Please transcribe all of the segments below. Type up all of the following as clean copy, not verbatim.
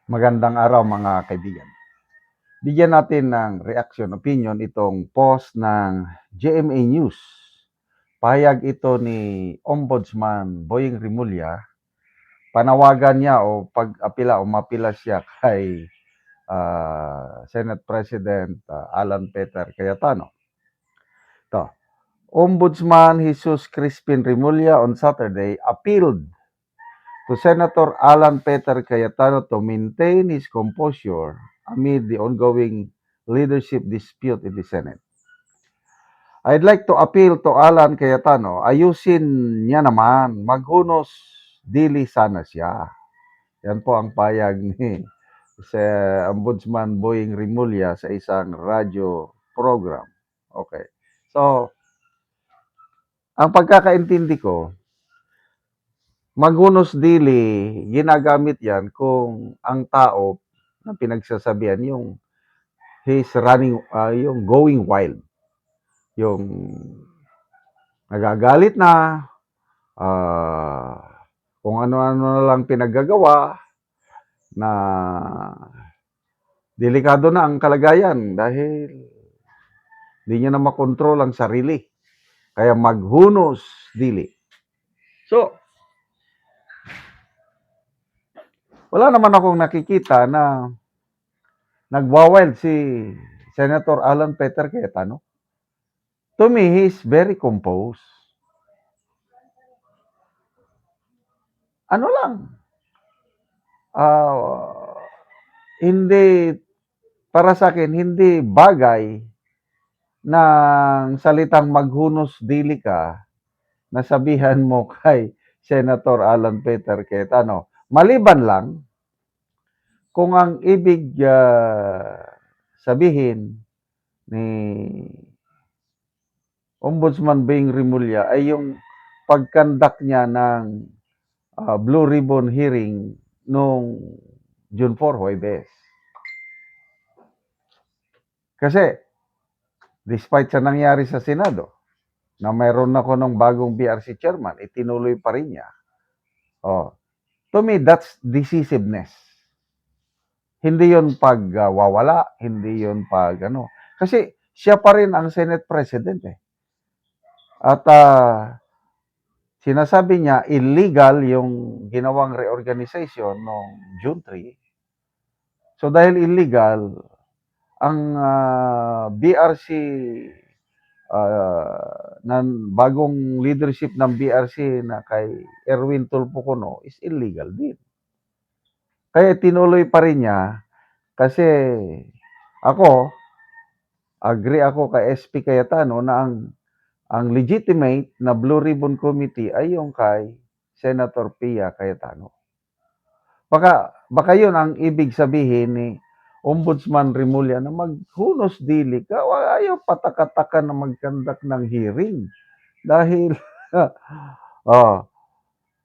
Magandang araw mga kaibigan. Bigyan natin ng reaction, opinion itong post ng GMA News. Pahayag ito ni Ombudsman Boying Rimulya. Panawagan niya o pag-apila o mapila siya kay Senate President Alan Peter Cayetano. Ito, Ombudsman Jesus Crispin Rimulya on Saturday appealed to Senator Alan Peter Cayetano to maintain his composure amid the ongoing leadership dispute in the Senate. I'd like to appeal to Alan Cayetano, ayusin niya naman, maghunos dili sana siya. Yan po ang payag ni sa Ombudsman Boying Rimulya sa isang radyo program. Okay. So, ang pagkakaintindi ko, maghunos dili, ginagamit yan kung ang tao na pinagsasabihan yung he's running, yung going wild. Yung nagagalit na, kung ano-ano na lang pinaggagawa na delikado na ang kalagayan dahil hindi niya na makontrol ang sarili. Kaya maghunos dili. So, wala naman akong nakikita na nagwawild si Senator Alan Peter Cayetano. To me, he's very composed. Ano lang, hindi, para sa akin, hindi bagay ng salitang maghunos dili ka na sabihan mo kay Senator Alan Peter Cayetano. Maliban lang kung ang ibig sabihin ni Ombudsman Boying Rimulya ay yung pagkandak niya ng Blue Ribbon hearing noong June 4, Huwebes. Kasi, despite sa nangyari sa Senado, na mayroon ako ng bagong BRC chairman, itinuloy pa rin niya. To me, that's decisiveness. Hindi yon pagwawala, hindi yon pag ano. Kasi siya pa rin ang Senate President eh. At sinasabi niya, illegal yung ginawang reorganization noong June 3. So dahil illegal, ang BRC, bagong leadership ng BRC na kay Erwin Tulfo is illegal din. Kaya tinuloy pa rin niya kasi agree ako kay SP Cayetano na ang legitimate na Blue Ribbon Committee ay yung kay Senator Pia Cayetano. Baka yun ang ibig sabihin ni Ombudsman Rimulya na maghunos dili ka, ayaw patakatakan na magkandak ng hearing. Dahil,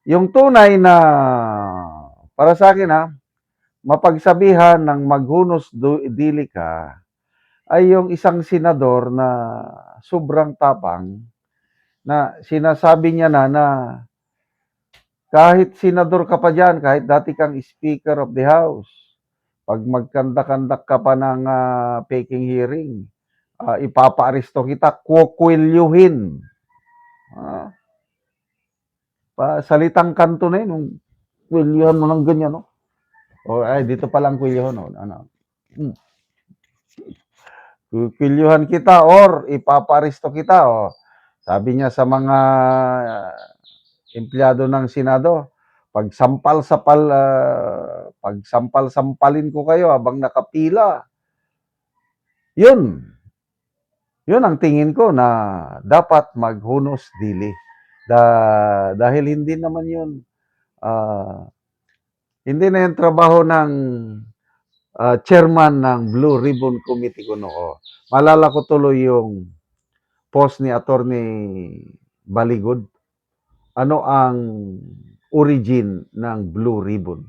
yung tunay na, para sa akin mapagsabihan ng maghunos dili ka, ay yung isang senador na sobrang tapang, na sinasabi niya na kahit senador ka pa dyan, kahit dati kang Speaker of the House, pag magkandak-kandak ka pa ng faking hearing, ipapa-aresto kita, kukwilyuhin. Salitang kanto na yun, kwilyuhan mo ng ganyan, no? O ay, dito palang kwilyuhan, no? Kwilyuhan kita or ipapa-aresto kita, o. Sabi niya sa mga empleyado ng Senado, pagsampal-sampalin ko kayo habang nakapila. Yun ang tingin ko na dapat maghunos dili. Dahil hindi naman yun, hindi na yung trabaho ng chairman ng Blue Ribbon Committee ko noon. Malala ko tuloy yung post ni Attorney Baligod. Ano ang origin ng Blue Ribbon?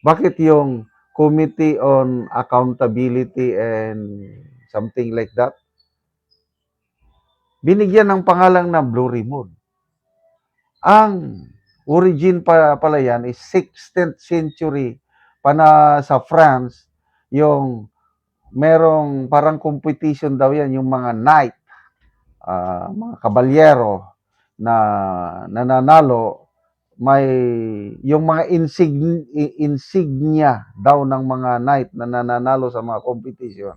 Bakit yung Committee on Accountability and something like that, binigyan ng pangalan na Blue Ribbon? Ang origin pala yan is 16th century sa France, yung merong parang competition daw yan, yung mga knight, mga kabalyero na nananalo, may yung mga insignia daw ng mga knight na nananalo sa mga competition.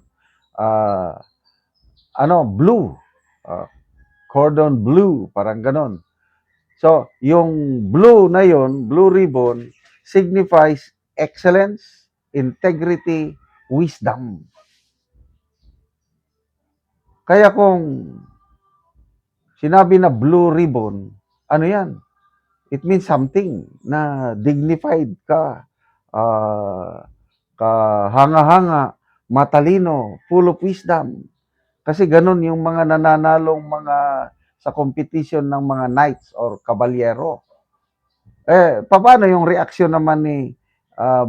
Blue, ah, cordon blue, parang ganon. So, yung blue na yon, blue ribbon, signifies excellence, integrity, wisdom. Kaya kung sinabi na blue ribbon, ano yan? It means something na dignified ka, kahanga-hanga, matalino, full of wisdom. Kasi ganun yung mga nananalong mga sa competition ng mga knights or kabalyero. Paano yung reaksyon naman ni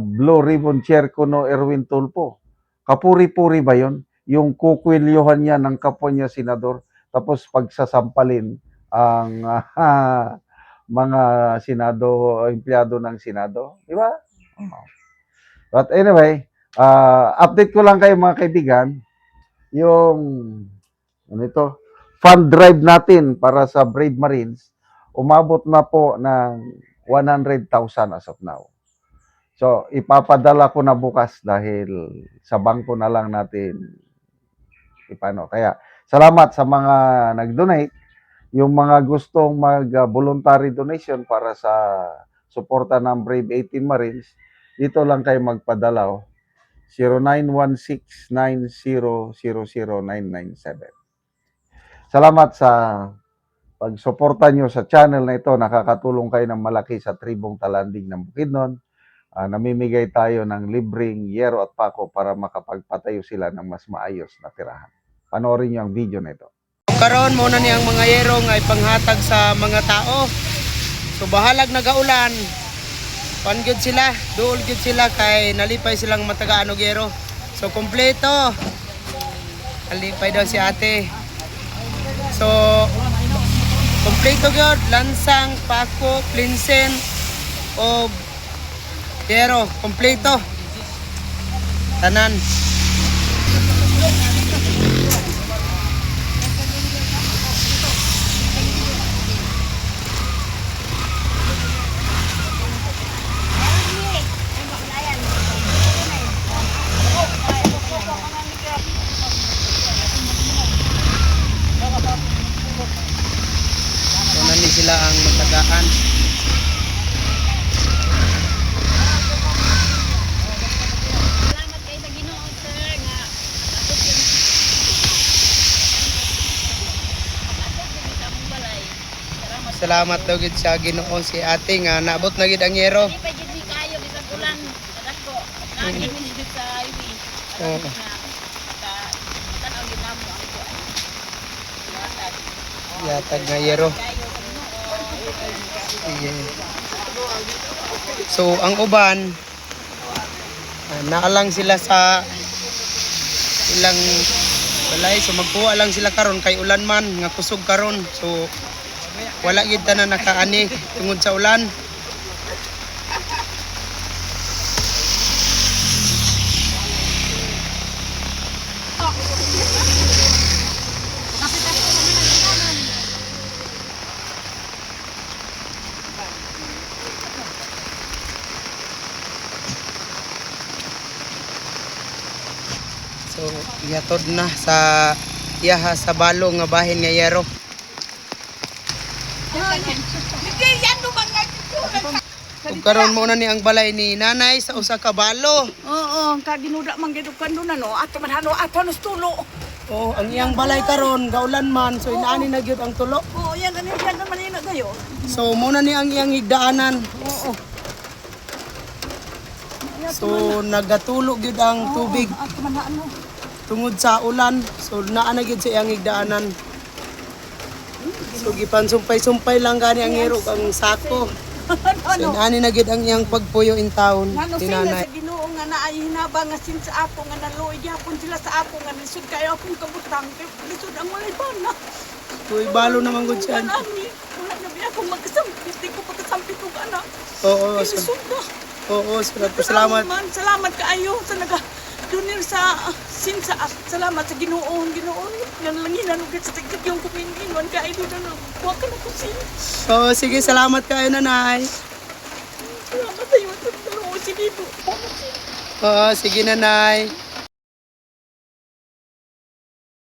Blue Ribbon Chair Kuno Erwin Tulfo? Kapuri-puri ba yun? Yung kukwilyohan niya ng kapwa niya senador, tapos pagsasampalin ang mga senado, empleyado ng senado, di ba? But anyway, update ko lang kayo mga kaibigan, yung fund drive natin para sa Brave Marines, umabot na po ng 100,000 as of now. So, ipapadala ko na bukas dahil sa bangko na lang natin ipano. Kaya, salamat sa mga nag-donate. Yung mga gustong mag-voluntary donation para sa suporta ng Brave 18 Marines, dito lang kayo magpadala. 0916-9000-997. Salamat sa pagsuporta nyo sa channel na ito. Nakakatulong kayo ng malaki sa tribong Talanding ng Bukidnon. Namimigay tayo ng libreng yero at pako para makapagpatayo sila ng mas maayos na tirahan. Panoorin nyo ang video na ito. Karon muna niyang mga yero nga ipanghatag sa mga tao. So bahalag nagaulan. Pangyod sila, duol gyud sila kay nalipay silang matagaan og yero. So kompleto. Nalipay daw si ate. So kompleto gyud, lansang, pako, plinsen o yero, kompleto. Tanan. So nani sila ang matagaan. Salamat kayo sa Ginoo, sir, nga Salamat daw gid sa Ginoo si ate nga naabot na gid ang yero. Di pa gid mi kayo bisag ulan kadako. Nani mi dito sa highway. Oo. Tanaw gid namo ang kuan. Yatag nga yero. Sige. So ang uban naalang sila sa ilang balay, so magkuha lang sila karon kay ulan man nga kusog karon. So wala gid tanan nakaani tungod sa ulan. So ihatod na sa iyaha sa balo nga bahin nga yero. Ug karon mo na ni ang balay ni nanay sa usa ka balo. Oo, kaginuda man gid kando na no. Ato man hano ato nos tulo. Oh, ang iyang balay karon gaulan man, so inaani na gyud ang tulo. Oo, yan ani yan naman ina gayo. So mo na ni ang iyang higdaanan. Oo. So nagatulo gyud ang tubig Ato man ano. tungod sa ulan. So naa na gyud sa iyang higdaanan. So gipansumpay-sumpay lang gani ang hiro ang sako. So inaani na gyud ang iyang pagpuyo in town Ngano ni sila nanay. sa Ginoo nga naay hinabang nga sin sa apo nga naluoy gyapon sila sa apo nga lisod kayo akong kabutang kay lisod ang walay bana. Uy, balo naman gud siya. Ani, wala na biya akong magkasampit, di ko pagkasampit og ana. Oo, so, Lisod na. Oo, salamat. Salamat kaayo sa naga dunir sa sinsa. Salamat sa Ginoo. Yan lang hinanugit sa tigit yung kumingingon kay do na kuha ka na kusin. Oo, sige, salamat kayo, nanay. Salamat sa iyo sa Ginoo si Dito. Oo, sige, nanay.